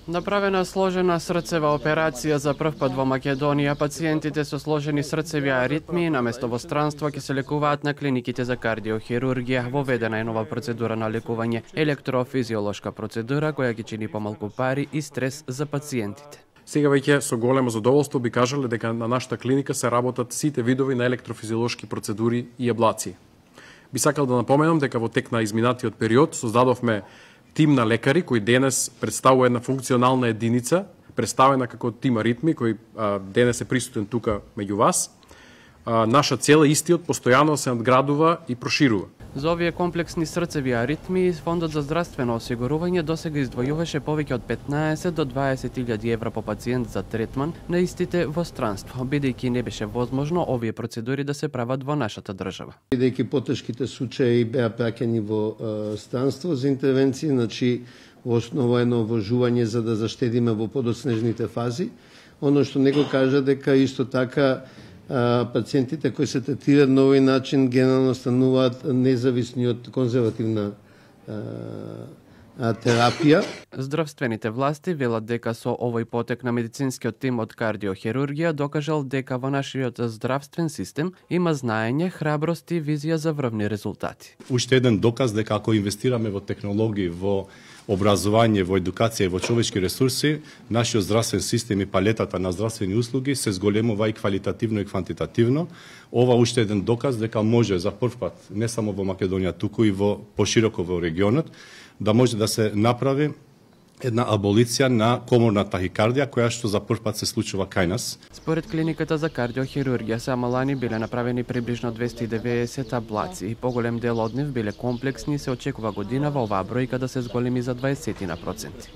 Направена сложена срцева операција за прв пат во Македонија. Пациентите со сложени срцеви аритмии наместо во странство ќе се лекуваат на клиниките за кардиохирургија. Воведена е нова процедура на лекување, електрофизиолошка процедура која ќе чини помалку пари и стрес за пациентите. Сега веќе со големо задоволство би кажале дека на нашата клиника се работат сите видови на електрофизиолошки процедури и аблации. Би сакал да напоменам дека во тек на изминатиот период создадовме тим на лекари кој денес представува една функционална единица, представена како тим аритми, кој денес е присутен тука меѓу вас. Наша цел е истиот постојано се надградува и проширува. За овие комплексни срцеви аритмии, Фондот за здравствено осигурување досега издвојуваше повеќе од 15 до 20.000 евра по пациент за третман на истите во странство, бидејќи не беше возможно овие процедури да се прават во нашата држава. Бидејќи потешките случаи беа праќани во странство за интервенции, значи во основа едно вложување за да заштедиме во подоцнежните фази. Оно што него кажа дека исто така пациентите кои се третираат на овој начин генерално стануваат независни од конзервативна терапија. Здравствените власти велат дека со овој потек на медицинскиот тим од кардиохирургија докажал дека во нашиот здравствен систем има знаење, храброст и визија за врвни резултати. Уште еден доказ дека ако инвестираме во технологии, во образование, во едукација и во човечки ресурси, нашиот здравствен систем и палетата на здравствени услуги се зголемува и квалитативно и квантитативно. Ова уште еден доказ дека може за прв пат, не само во Македонија, туку и во пошироко во регионот, да може да се направи една аболиција на коморна тахикардија, која што за прв пат се случува кај нас. Според клиниката за кардиохирургија само лани биле направени приближно 290 аблации. Поголем дел од нив биле комплексни и се очекува годинава оваа бројка да се зголеми за 20%.